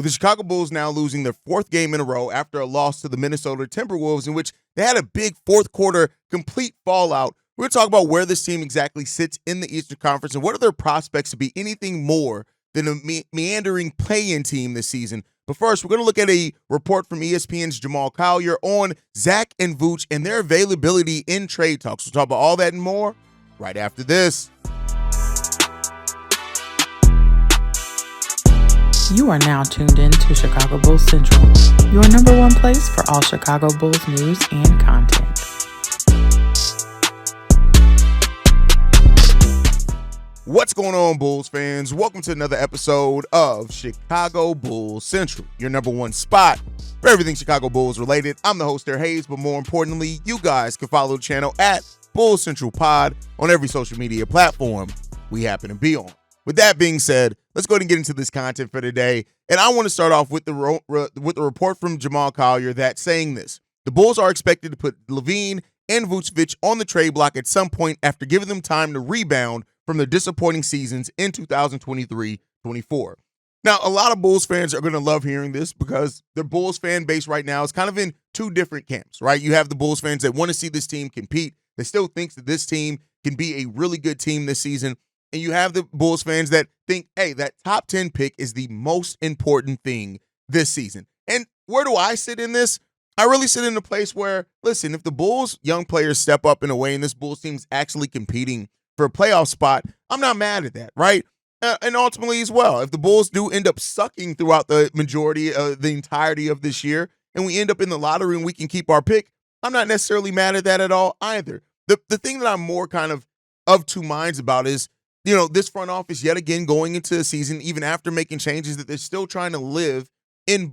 with the Chicago Bulls now losing their fourth game in a row after a loss to the Minnesota Timberwolves, in which they had a big fourth quarter complete fallout. We're going to talk about where this team exactly sits in the Eastern Conference and what are their prospects to be anything more than a meandering play-in team this season. But first, we're going to look at a report from ESPN's Jamal Collier on Zach and Vooch and their availability in trade talks. We'll talk about all that and more right after this. You are now tuned in to Chicago Bulls Central, your number one place for all Chicago Bulls news and content. What's going on, Bulls fans? Welcome to another episode of Chicago Bulls Central, your number one spot for everything Chicago Bulls related. I'm the host there, Haize, but more importantly, you guys can follow the channel at Bulls Central Pod on every social media platform we happen to be on. With that being said, let's go ahead and get into this content for today. And I want to start off with the report from Jamal Collier that's saying this. The Bulls are expected to put LaVine and Vucevic on the trade block at some point after giving them time to rebound from their disappointing seasons in 2023-24. Now, a lot of Bulls fans are going to love hearing this because the Bulls fan base right now is kind of in two different camps, right? You have the Bulls fans that want to see this team compete, that still thinks that this team can be a really good team this season. And you have the Bulls fans that think, hey, that top 10 pick is the most important thing this season. And where do I sit in this? I really sit in a place where, listen, if the Bulls young players step up in a way and this Bulls team's actually competing for a playoff spot, I'm not mad at that, right? And ultimately as well, if the Bulls do end up sucking throughout the entirety of this year, and we end up in the lottery and we can keep our pick, I'm not necessarily mad at that at all either. The thing that I'm more kind of two minds about is, you know, this front office yet again going into the season, even after making changes, that they're still trying to live in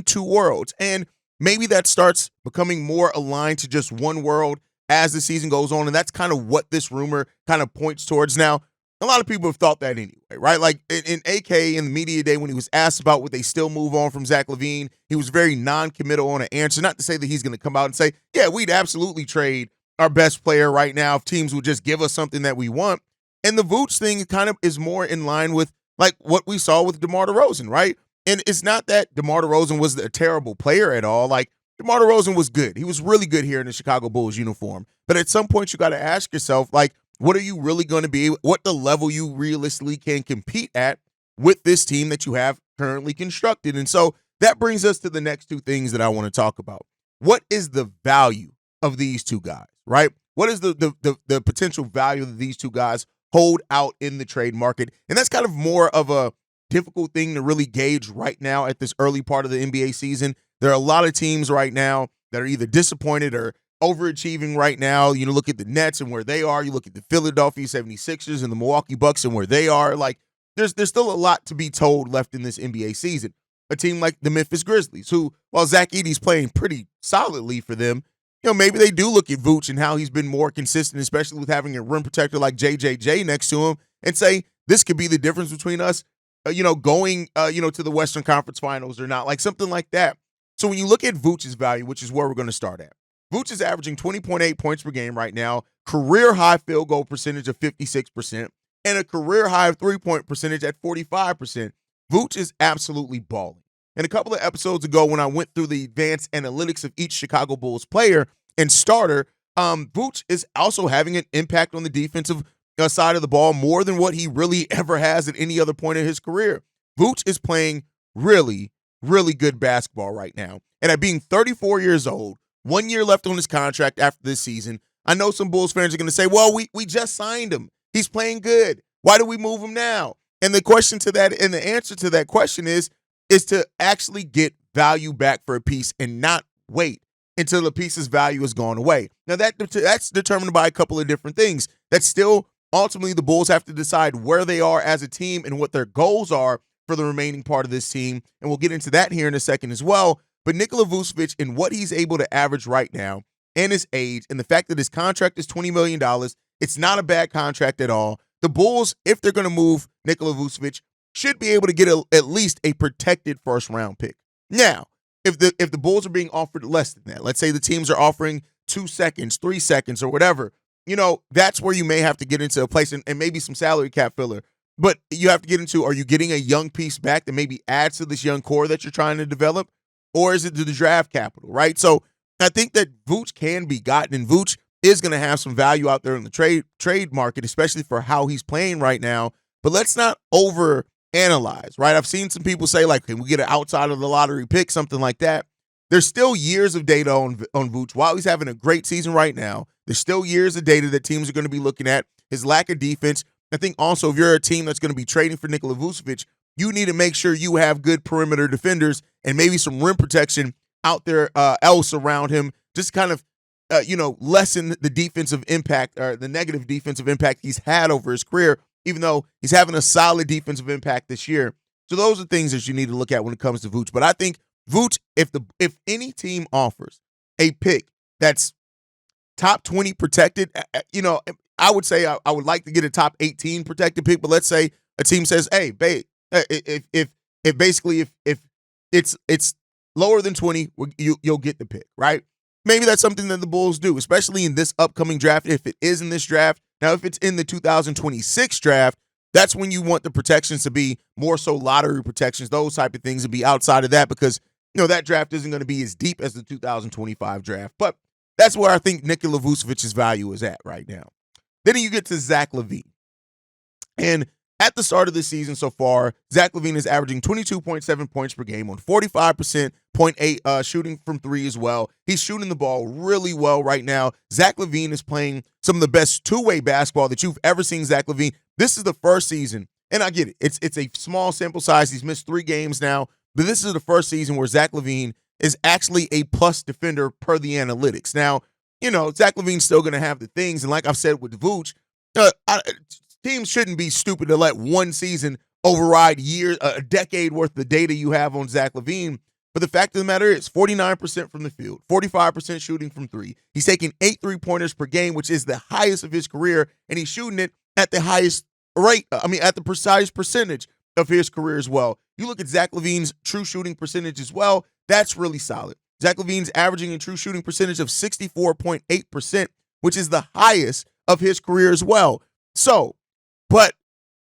two worlds. And maybe that starts becoming more aligned to just one world as the season goes on. And that's kind of what this rumor kind of points towards. Now, a lot of people have thought that anyway, right? Like in AK in the media day, when he was asked about would they still move on from Zach LaVine, he was very non-committal on an answer. Not to say that he's going to come out and say, yeah, we'd absolutely trade our best player right now if teams would just give us something that we want. And the Vooch thing kind of is more in line with like what we saw with DeMar DeRozan, right? And it's not that DeMar DeRozan was a terrible player at all. Like, DeMar DeRozan was good. He was really good here in the Chicago Bulls uniform. But at some point, you got to ask yourself, like, what are you really going to be? What the level you realistically can compete at with this team that you have currently constructed? And so that brings us to the next two things that I want to talk about. What is the value of these two guys, right? What is the potential value that these two guys hold out in the trade market? And that's kind of more of a difficult thing to really gauge right now at this early part of the NBA season. There are a lot of teams right now that are either disappointed or overachieving right now. You know, look at the Nets and where they are. You look at the Philadelphia 76ers and the Milwaukee Bucks and where they are. Like, there's still a lot to be told left in this NBA season. A team like the Memphis Grizzlies, who, while Zach Edey's playing pretty solidly for them, you know, maybe they do look at Vooch and how he's been more consistent, especially with having a rim protector like JJJ next to him, and say, this could be the difference between us, going, to the Western Conference Finals or not, like something like that. So when you look at Vooch's value, which is where we're going to start at, Vooch is averaging 20.8 points per game right now, career high field goal percentage of 56%, and a career high three-point percentage at 45%. Vooch is absolutely balling. And a couple of episodes ago, when I went through the advanced analytics of each Chicago Bulls player and starter, Vooch is also having an impact on the defensive side of the ball more than what he really ever has at any other point in his career. Vooch is playing really, really good basketball right now. And at being 34 years old, 1 year left on his contract after this season, I know some Bulls fans are going to say, well, we just signed him. He's playing good. Why do we move him now? And the question to that, and the answer to that question is to actually get value back for a piece and not wait until the piece's value has gone away. Now, that's determined by a couple of different things. That's still ultimately the Bulls have to decide where they are as a team and what their goals are for the remaining part of this team. And we'll get into that here in a second as well. But Nikola Vucevic and what he's able to average right now and his age and the fact that his contract is $20 million, it's not a bad contract at all. The Bulls, if they're going to move Nikola Vucevic, should be able to get at least a protected first-round pick. Now, if the Bulls are being offered less than that, let's say the teams are offering 2 seconds, 3 seconds, or whatever, that's where you may have to get into a place and maybe some salary cap filler. But you have to get into, are you getting a young piece back that maybe adds to this young core that you're trying to develop? Or is it the draft capital, right? So I think that Vooch can be gotten, and Vooch is going to have some value out there in the trade market, especially for how he's playing right now. But let's not over analyze, right? I've seen some people say, like, can we get an outside of the lottery pick, something like that? There's still years of data on Vooch. While he's having a great season right now, there's still years of data that teams are going to be looking at. His lack of defense. I think also if you're a team that's going to be trading for Nikola Vucevic, you need to make sure you have good perimeter defenders and maybe some rim protection out there else around him, just kind of lessen the defensive impact or the negative defensive impact he's had over his career, even though he's having a solid defensive impact this year. So those are things that you need to look at when it comes to Vooch. But I think Vooch, if any team offers a pick that's top 20 protected, I would say I would like to get a top 18 protected pick, but let's say a team says, "Hey, babe, if it's lower than 20, you'll get the pick," right? Maybe that's something that the Bulls do, especially in this upcoming draft. If it is in this draft, now if it's in the 2026 draft, that's when you want the protections to be more so lottery protections, those type of things, to be outside of that, because that draft isn't going to be as deep as the 2025 draft. But that's where I think Nikola Vucevic's value is at right now. Then you get to Zach LaVine. And at the start of the season so far, Zach LaVine is averaging 22.7 points per game on 45%, 0.8 shooting from three as well. He's shooting the ball really well right now. Zach LaVine is playing some of the best two-way basketball that you've ever seen Zach LaVine. This is the first season, and I get it. It's a small sample size. He's missed 3 games now, but this is the first season where Zach LaVine is actually a plus defender per the analytics. Now, Zach LaVine's still going to have the things. And like I've said with Vooch, teams shouldn't be stupid to let one season override a decade worth of data you have on Zach LaVine. But the fact of the matter is 49% from the field, 45% shooting from three. He's taking 8 3-pointers per game, which is the highest of his career. And he's shooting it at the highest rate, at the precise percentage of his career as well. You look at Zach LaVine's true shooting percentage as well, that's really solid. Zach LaVine's averaging a true shooting percentage of 64.8%, which is the highest of his career as well. So, but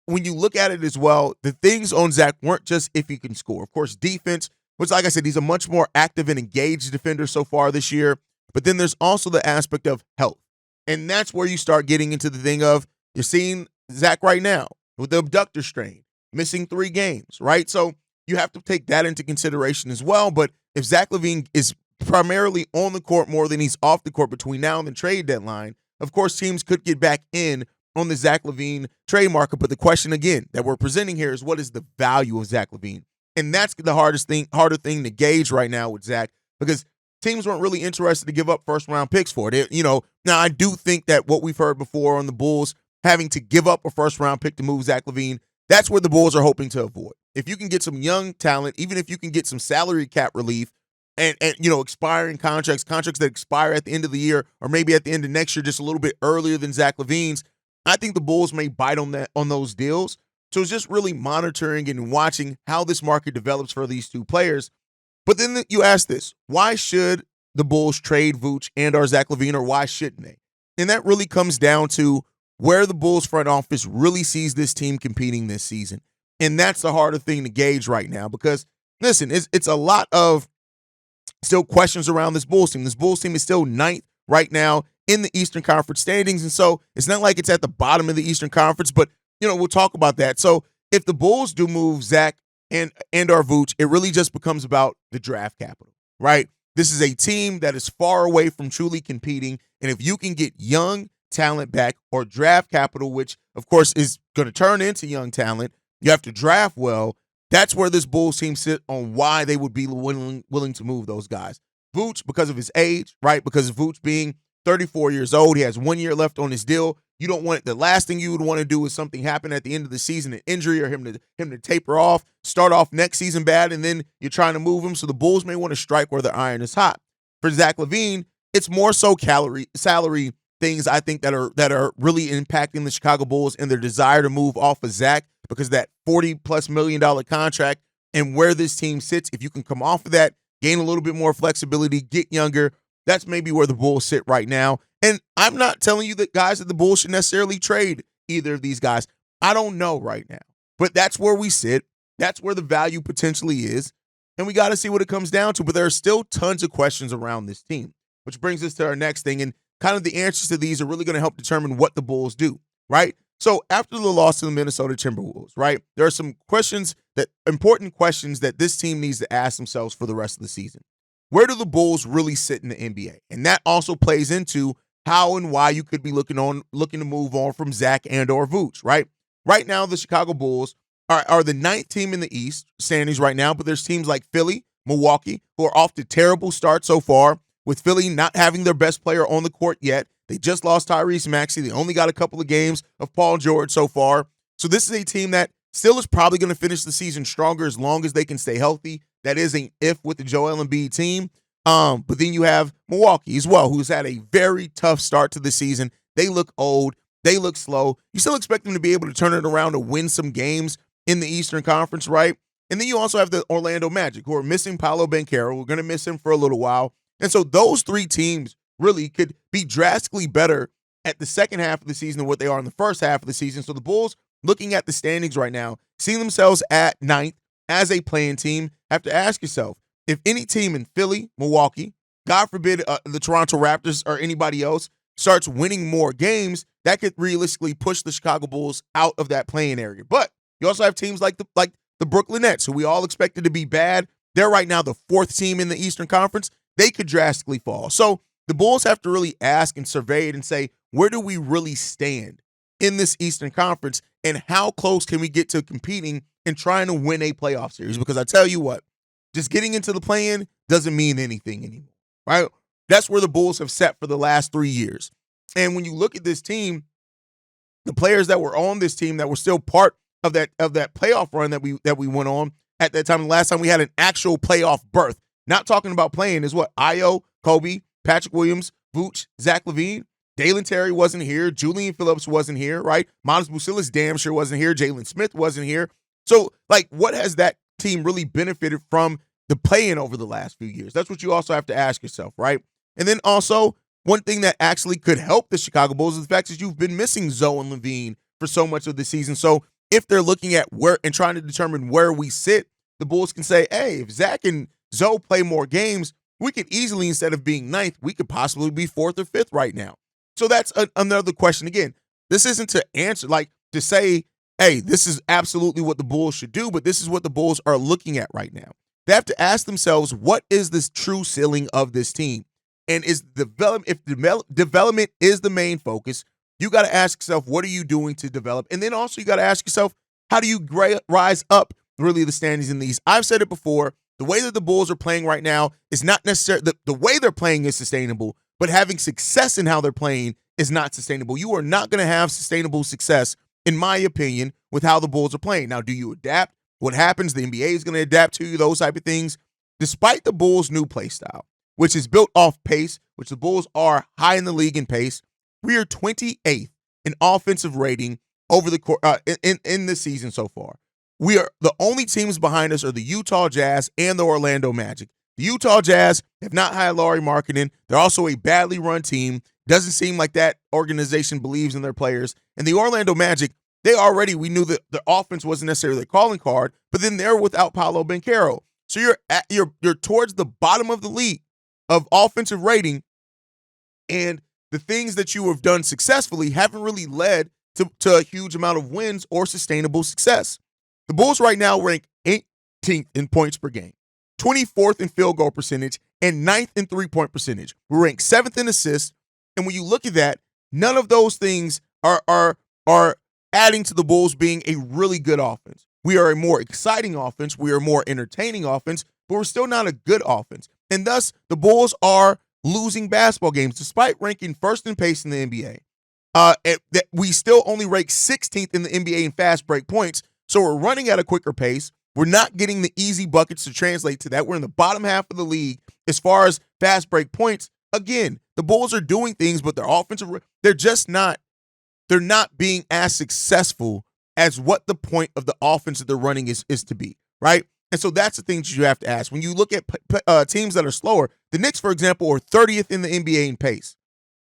when you look at it as well, the things on Zach weren't just if he can score. Of course, defense, which, like I said, he's a much more active and engaged defender so far this year. But then there's also the aspect of health. And that's where you start getting into the thing of, you're seeing Zach right now with the abductor strain, missing 3 games, right? So you have to take that into consideration as well. But if Zach LaVine is primarily on the court more than he's off the court between now and the trade deadline, of course, teams could get back in on the Zach LaVine trade market. But the question, again, that we're presenting here is, what is the value of Zach LaVine? And that's the harder thing to gauge right now with Zach, because teams weren't really interested to give up first-round picks for it. Now I do think that what we've heard before on the Bulls having to give up a first-round pick to move Zach LaVine, that's where the Bulls are hoping to avoid. If you can get some young talent, even if you can get some salary cap relief and expiring contracts that expire at the end of the year or maybe at the end of next year, just a little bit earlier than Zach LaVine's, I think the Bulls may bite on those deals. So it's just really monitoring and watching how this market develops for these two players. But then you ask this, why should the Bulls trade Vooch and or Zach LaVine, or why shouldn't they? And that really comes down to where the Bulls front office really sees this team competing this season. And that's the harder thing to gauge right now, because, listen, it's a lot of still questions around this Bulls team. This Bulls team is still 9th right now in the Eastern Conference standings. And so it's not like it's at the bottom of the Eastern Conference, but, we'll talk about that. So if the Bulls do move Zach and or Vooch, it really just becomes about the draft capital, right? This is a team that is far away from truly competing. And if you can get young talent back or draft capital, which of course is going to turn into young talent, you have to draft well. That's where this Bulls team sit on why they would be willing to move those guys. Vooch, because of his age, right? Because of Vooch being 34 years old, he has 1 year left on his deal. You don't want the last thing you would want to do is something happen at the end of the season, an injury, or him to taper off, start off next season bad, and then you're trying to move him. So the Bulls may want to strike where the iron is hot. For Zach LaVine, it's more so salary things, I think, that are really impacting the Chicago Bulls and their desire to move off of Zach, because that $40+ million contract and where this team sits, if you can come off of that, gain a little bit more flexibility, get younger, that's maybe where the Bulls sit right now. And I'm not telling you that guys at the Bulls should necessarily trade either of these guys. I don't know right now. But that's where we sit. That's where the value potentially is. And we got to see what it comes down to. But there are still tons of questions around this team, which brings us to our next thing. And kind of the answers to these are really going to help determine what the Bulls do, right? So after the loss to the Minnesota Timberwolves, right, there are some important questions that this team needs to ask themselves for the rest of the season. Where do the Bulls really sit in the NBA? And that also plays into how and why you could be looking to move on from Zach and or Vooch, right? Right now, the Chicago Bulls are the 9th team in the East standings right now, but there's teams like Philly, Milwaukee, who are off to terrible start so far, with Philly not having their best player on the court yet. They just lost Tyrese Maxey. They only got a couple of games of Paul George so far. So this is a team that still is probably going to finish the season stronger as long as they can stay healthy. That is an if with the Joel Embiid team. But then you have Milwaukee as well, who's had a very tough start to the season. They look old. They look slow. You still expect them to be able to turn it around and win some games in the Eastern Conference, right? And then you also have the Orlando Magic, who are missing Paolo Banchero. We're going to miss him for a little while. And so those three teams really could be drastically better at the second half of the season than what they are in the first half of the season. So the Bulls, looking at the standings right now, seeing themselves at 9th as a playing team, have to ask yourself, if any team in Philly, Milwaukee, God forbid the Toronto Raptors or anybody else starts winning more games, that could realistically push the Chicago Bulls out of that playing area. But you also have teams like the Brooklyn Nets, who we all expected to be bad. They're right now the 4th team in the Eastern Conference. They could drastically fall. So the Bulls have to really ask and survey it and say, where do we really stand in this Eastern Conference, and how close can we get to competing and trying to win a playoff series? Because I tell you what, just getting into the play-in doesn't mean anything anymore, right? That's where the Bulls have set for the last 3 years. And when you look at this team, the players that were on this team that were still part of that playoff run that we went on at that time, the last time we had an actual playoff berth, not talking about playing, is what? Ayo, Kobe, Patrick Williams, Vooch, Zach LaVine. Dalen Terry wasn't here. Julian Phillips wasn't here, right? Montes Bucelis damn sure wasn't here. Jalen Smith wasn't here. So, what has that team really benefited from the play-in over the last few years? That's what you also have to ask yourself, right? And then also, one thing that actually could help the Chicago Bulls is the fact that you've been missing Zoe and LaVine for so much of the season. So if they're looking at where and trying to determine where we sit, the Bulls can say, hey, if Zach and Zoe play more games, we could easily, instead of being 9th, we could possibly be 4th or 5th right now. So that's another question. Again, this isn't to answer, to say, hey, this is absolutely what the Bulls should do, but this is what the Bulls are looking at right now. They have to ask themselves, what is this true ceiling of this team? And if development is the main focus, you got to ask yourself, what are you doing to develop? And then also you got to ask yourself, how do you rise up really the standings in these? I've said it before, the way that the Bulls are playing right now is not necessarily, the way they're playing is sustainable, but having success in how they're playing is not sustainable. You are not going to have sustainable success, in my opinion, with how the Bulls are playing. Now, do you adapt? What happens? The NBA is going to adapt to you, those type of things. Despite the Bulls' new play style, which is built off pace, which the Bulls are high in the league in pace, we are 28th in offensive rating over the in this season so far. We are the only teams behind us are the Utah Jazz and the Orlando Magic. The Utah Jazz have not hired Lauri Markkanen. They're also a badly run team. Doesn't seem like that organization believes in their players. And the Orlando Magic, we knew that the offense wasn't necessarily a calling card, but then they're without Paolo Banchero. So you're towards the bottom of the league of offensive rating, and the things that you have done successfully haven't really led to a huge amount of wins or sustainable success. The Bulls right now rank 18th in points per game, 24th in field goal percentage, and 9th in three-point percentage. We rank 7th in assists, and when you look at that, none of those things are adding to the Bulls being a really good offense. We are a more exciting offense. We are a more entertaining offense, but we're still not a good offense. And thus, the Bulls are losing basketball games despite ranking first in pace in the NBA. We still only rank 16th in the NBA in fast break points, so we're running at a quicker pace. We're not getting the easy buckets to translate to that. We're in the bottom half of the league as far as fast break points. Again, the Bulls are doing things, but their offensive, they're not being as successful as what the point of the offense that they're running is to be, right? And so that's the things you have to ask. When you look at teams that are slower, the Knicks, for example, are 30th in the NBA in pace,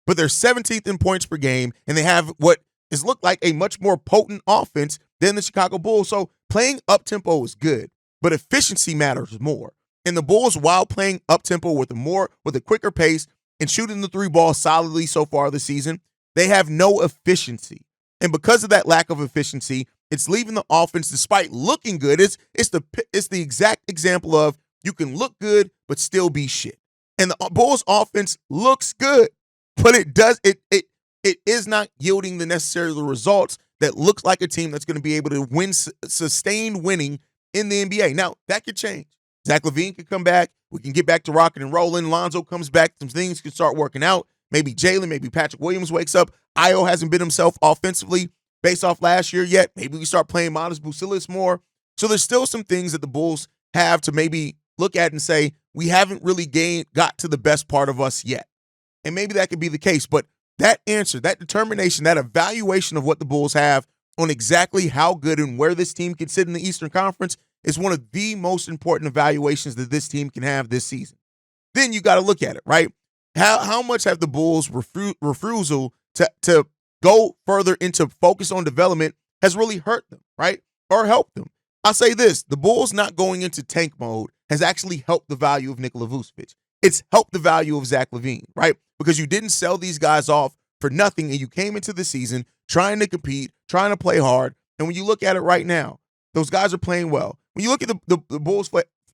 but they're 17th in points per game, and they have what has looked like a much more potent offense than the Chicago Bulls. So playing up-tempo is good, but efficiency matters more. And the Bulls, while playing up-tempo with a quicker pace and shooting the three ball solidly so far this season, they have no efficiency. And because of that lack of efficiency, it's leaving the offense, despite looking good, it's the exact example of you can look good but still be shit. And the Bulls offense looks good, but it is not yielding the necessary results that looks like a team that's going to be able to win, sustained winning in the NBA. Now, that could change. Zach LaVine could come back. We can get back to rocking and rolling. Lonzo comes back. Some things can start working out. Maybe Jalen, maybe Patrick Williams wakes up. Io hasn't been himself offensively based off last year yet. Maybe we start playing Modest Vucevic more. So there's still some things that the Bulls have to maybe look at and say, we haven't really got to the best part of us yet. And maybe that could be the case. But that answer, that determination, that evaluation of what the Bulls have on exactly how good and where this team can sit in the Eastern Conference is one of the most important evaluations that this team can have this season. Then you got to look at it, right? How much have the Bulls' refusal to go further into focus on development has really hurt them, right? Or helped them? I'll say this, the Bulls not going into tank mode has actually helped the value of Nikola Vucevic. It's helped the value of Zach LaVine, right? Because you didn't sell these guys off for nothing, and you came into the season trying to compete, trying to play hard. And when you look at it right now, those guys are playing well. When you look at the Bulls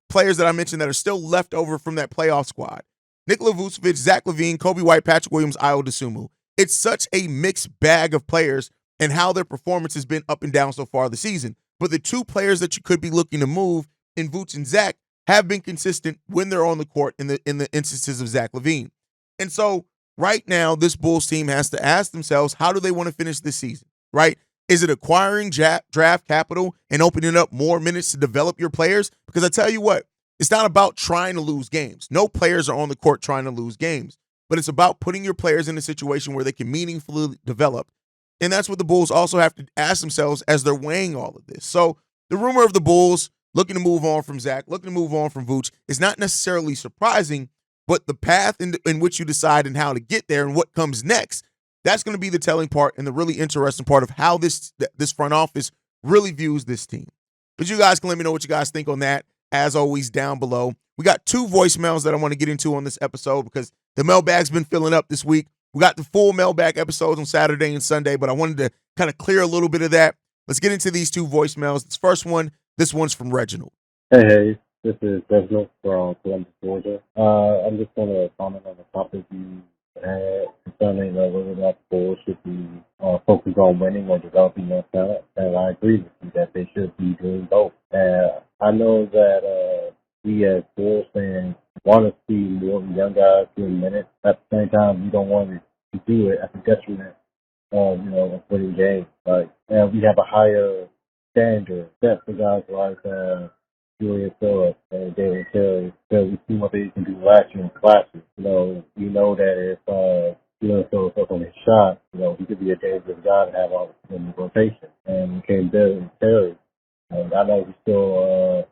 players that I mentioned that are still left over from that playoff squad, Nikola Vucevic, Zach LaVine, Kobe White, Patrick Williams, Ayo Dosunmu. It's such a mixed bag of players and how their performance has been up and down so far this season. But the two players that you could be looking to move in Vooch and Zach have been consistent when they're on the court in the instances of Zach LaVine. And so right now, this Bulls team has to ask themselves, how do they want to finish this season, right? Is it acquiring draft capital and opening up more minutes to develop your players? Because I tell you what, it's not about trying to lose games. No players are on the court trying to lose games, but it's about putting your players in a situation where they can meaningfully develop. And that's what the Bulls also have to ask themselves as they're weighing all of this. So the rumor of the Bulls looking to move on from Zach, looking to move on from Vooch is not necessarily surprising, but the path in which you decide and how to get there and what comes next, that's going to be the telling part and the really interesting part of how this front office really views this team. But you guys can let me know what you guys think on that, as always, down below. We got 2 voicemails that I want to get into on this episode because the mailbag's been filling up this week. We got the full mailbag episodes on Saturday and Sunday, but I wanted to kind of clear a little bit of that. Let's get into these 2 voicemails. This one's from Reginald. Hey, this is Reginald from Columbus, Georgia. I'm just going to comment on the topic you had concerning whether or not the Bulls should be focused on winning or developing their talent. And I agree with you that they should be doing both. I know that we as Bulls fans want to see more young guys doing minutes. At the same time, we don't want to do it at the detriment of, of winning games. And we have a higher standard set for guys like Julius Phillips and David Terry, because we see what they can do last year in classes. We know that if Julius Phillips up on his shot, he could be a dangerous guy to have on in the rotation. And we came David Terry. And I know he's still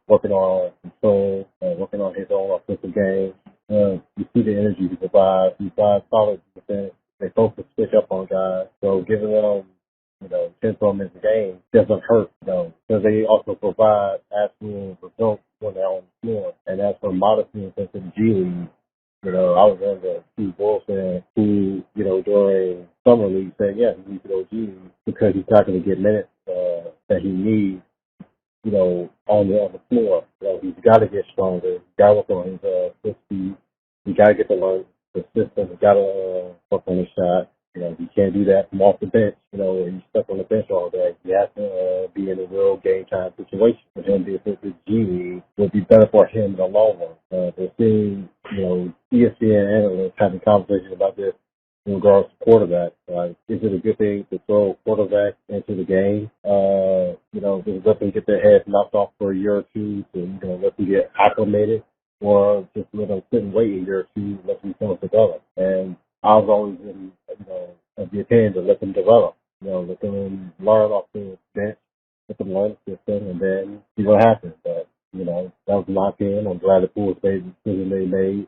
working on control, working on his own offensive game. You see the energy he provides. He provides solid defense. They both can switch up on guys. So giving them 10 minutes a game doesn't hurt, because they also provide actual results when they're on the floor. And that's for modesty and the G League. I was one of the two Bulls fans who, during summer league said, yeah, he needs to go G League because he's not going to get minutes that he needs, on the floor. He's got to get stronger. He's got to work on his foot speed. He's got to get to learn the system. He's got to work on his shot. He can't do that from off the bench. He's stuck on the bench all day. He has to be in a real game time situation. For him to be a G League would be better for him in the long run. They're seeing, ESPN analysts having conversations about this in regards to quarterbacks. Is it a good thing to throw quarterbacks into the game? Just let them get their heads knocked off for a year or two to, let them get acclimated, or just let them sit and wait a year or two, let them develop. And I was always in, of the opinion to let them develop, let them learn off the bench, let them learn the system, and then see what happens. But, that was my opinion. I'm glad the Bulls made the decision they made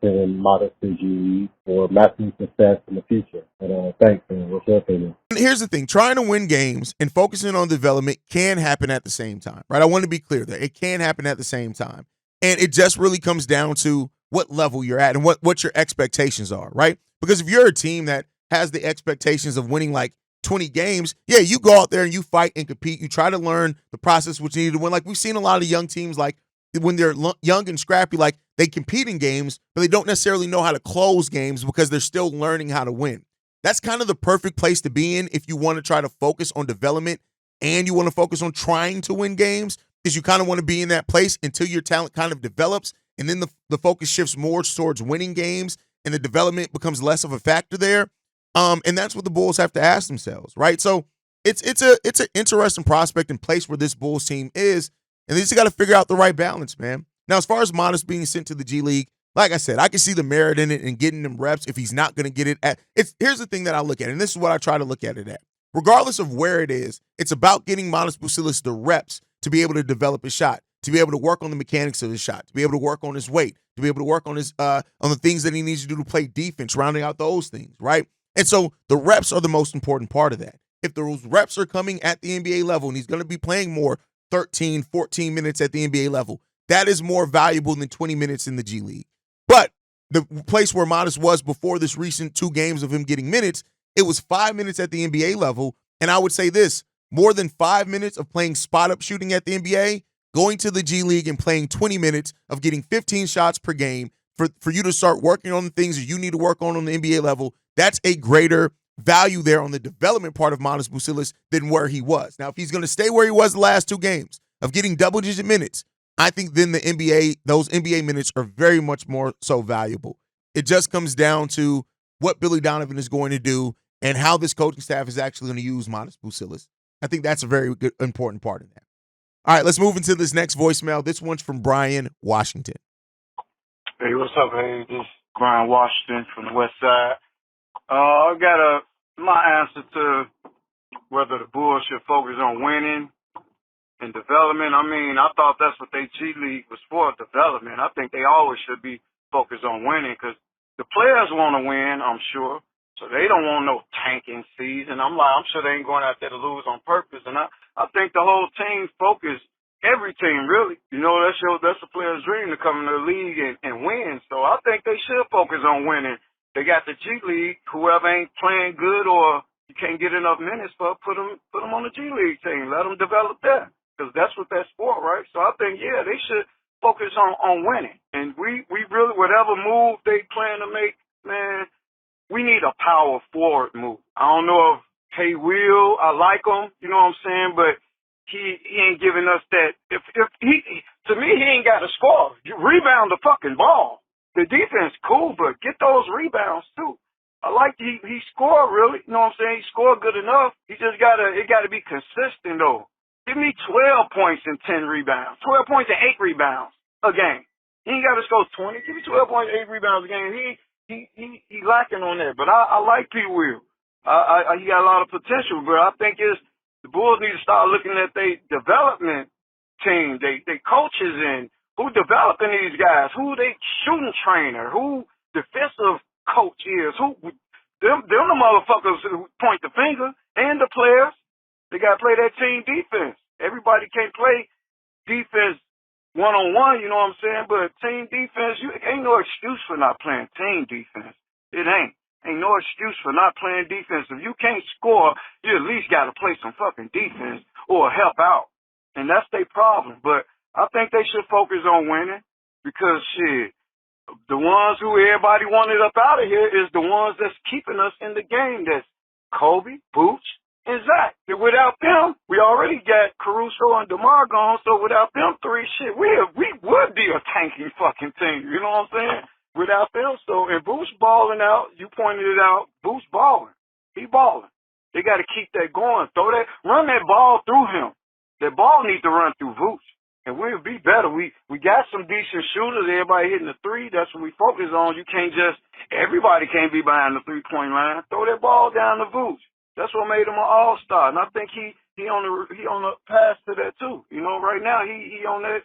feeling modest in G League for maximum success in the future. But thanks, man. What's your opinion? And here's the thing, trying to win games and focusing on development can happen at the same time, right? I want to be clear there. It can happen at the same time. And it just really comes down to what level you're at and what your expectations are, right? Because if you're a team that has the expectations of winning like 20 games, yeah, you go out there and you fight and compete. You try to learn the process which you need to win. Like we've seen a lot of young teams, like when they're young and scrappy, like they compete in games, but they don't necessarily know how to close games because they're still learning how to win. That's kind of the perfect place to be in if you want to try to focus on development and you want to focus on trying to win games, is you kind of want to be in that place until your talent kind of develops, and then the focus shifts more towards winning games and the development becomes less of a factor there. And that's what the Bulls have to ask themselves, right? So it's an interesting prospect and place where this Bulls team is, and they just got to figure out the right balance, man. Now, as far as Modest being sent to the G League, like I said, I can see the merit in it and getting them reps if he's not going to get it at. Here's the thing that I look at, and this is what I try to look at it at. Regardless of where it is, it's about getting Modest Vucevic the reps to be able to develop his shot, to be able to work on the mechanics of his shot, to be able to work on his weight, to be able to work on his on the things that he needs to do to play defense, rounding out those things, right? And so the reps are the most important part of that. If those reps are coming at the NBA level and he's going to be playing more 13, 14 minutes at the NBA level, that is more valuable than 20 minutes in the G League. But the place where Modest was before this recent 2 games of him getting minutes, it was 5 minutes at the NBA level. And I would say this, more than 5 minutes of playing spot-up shooting at the NBA, going to the G League and playing 20 minutes of getting 15 shots per game for you to start working on the things that you need to work on the NBA level, that's a greater value there on the development part of Modest Vucevic than where he was. Now, if he's going to stay where he was the last 2 games of getting double-digit minutes, I think then those NBA minutes are very much more so valuable. It just comes down to what Billy Donovan is going to do and how this coaching staff is actually going to use Modest Vucevic. I think that's a very good, important part of that. All right, let's move into this next voicemail. This one's from Brian Washington. Hey, what's up, hey? This is Brian Washington from the West Side. I got my answer to whether the Bulls should focus on winning and development. I mean, I thought that's what they G League was for, development. I think they always should be focused on winning because the players want to win, I'm sure. So they don't want no tanking season. I'm sure they ain't going out there to lose on purpose. And I think the whole team focus, every team really, that's the player's dream to come into the league and win. So I think they should focus on winning. They got the G League, whoever ain't playing good or you can't get enough minutes for, put them on the G League team. Let them develop that. Because that's what that's for, right? So I think, yeah, they should focus on winning. And we really, whatever move they plan to make, man, we need a power forward move. I don't know if Haize, I like him, you know what I'm saying, but he ain't giving us that. If he, to me, he ain't got to score. You rebound the fucking ball. The defense, cool, but get those rebounds too. I like he scored really, you know what I'm saying? He scored good enough. It gotta be consistent though. Give me 12 points and 10 rebounds. 12 points and 8 rebounds a game. He ain't got to score 20. Give me 12 points and 8 rebounds a game. He lacking on that. But I like P. Will. He got a lot of potential, but I think the Bulls need to start looking at their development team, they coaches and who developing these guys, who they shooting trainer, who defensive coach is, who them the motherfuckers who point the finger and the players. They got to play that team defense. Everybody can't play defense one-on-one, you know what I'm saying? But team defense, ain't no excuse for not playing team defense. It ain't. Ain't no excuse for not playing defense. If you can't score, you at least got to play some fucking defense or help out. And that's their problem. But I think they should focus on winning because, shit, the ones who everybody wanted up out of here is the ones that's keeping us in the game. That's Kobe, Vooch, and Zach. Without them, we already got Caruso and DeMar gone, so without them 3, shit, we would be a tanking fucking team, you know what I'm saying? Without them, so, and Vooch balling out, you pointed it out, Vooch balling. He balling. They got to keep that going. Run that ball through him. That ball needs to run through Vooch. And we'll be better. We got some decent shooters. Everybody hitting the 3. That's what we focus on. Everybody can't be behind the 3-point line. Throw that ball down to Vooch. That's what made him an all-star. And I think he on the path to that too. You know, right now he on that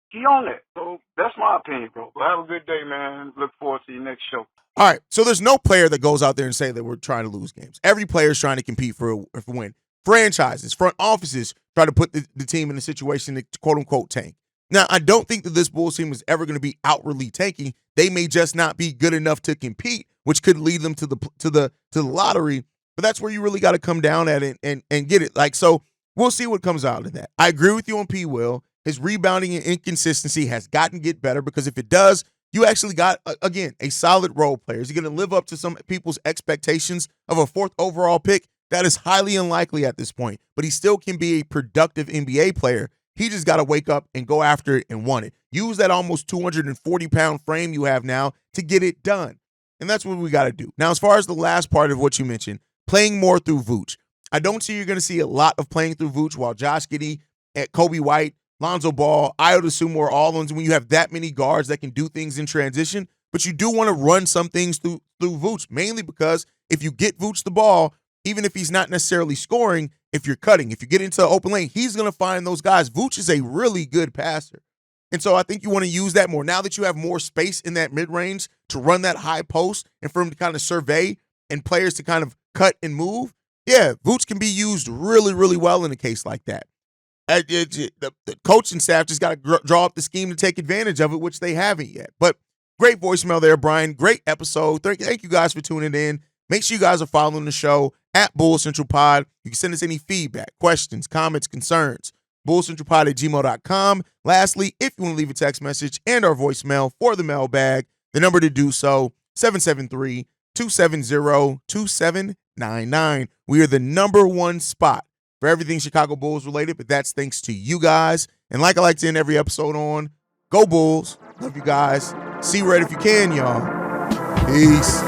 he on that. So that's my opinion, bro. But have a good day, man. Look forward to your next show. All right, so there's no player that goes out there and say that we're trying to lose games. Every player is trying to compete for a win. Franchises, front offices try to put the team in a situation to quote-unquote tank. Now, I don't think that this Bulls team is ever going to be outwardly tanking. They may just not be good enough to compete, which could lead them to the lottery. But that's where you really got to come down at it and get it. Like, so we'll see what comes out of that. I agree with you on P. Will. His rebounding and inconsistency has gotten to get better, because if it does, you actually got, again, a solid role player. Is he going to live up to some people's expectations of a 4th overall pick? That is highly unlikely at this point, but he still can be a productive NBA player. He just got to wake up and go after it and want it. Use that almost 240-pound frame you have now to get it done. And that's what we got to do. Now, as far as the last part of what you mentioned, playing more through Vooch. I don't see you're going to see a lot of playing through Vooch while Josh Giddey, Kobe White, Lonzo Ball, Ayo Dosunmu are all ones when you have that many guards that can do things in transition. But you do want to run some things through Vooch, mainly because if you get Vooch the ball, even if he's not necessarily scoring, if you're cutting, if you get into the open lane, he's going to find those guys. Vooch is a really good passer. And so I think you want to use that more. Now that you have more space in that mid-range to run that high post and for him to kind of survey and players to kind of cut and move, yeah, Vooch can be used really, really well in a case like that. The coaching staff just got to draw up the scheme to take advantage of it, which they haven't yet. But great voicemail there, Brian. Great episode. Thank you guys for tuning in. Make sure you guys are following the show at Bull Central Pod. You can send us any feedback, questions, comments, concerns. bullcentralpod@gmail.com. Lastly, if you want to leave a text message and our voicemail for the mailbag, the number to do so, 773-270-2799. We are the #1 spot for everything Chicago Bulls related, but that's thanks to you guys. And like I like to end every episode on, go Bulls. Love you guys. See red if you can, y'all. Peace.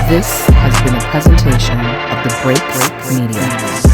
This has been a presentation of the Break Media.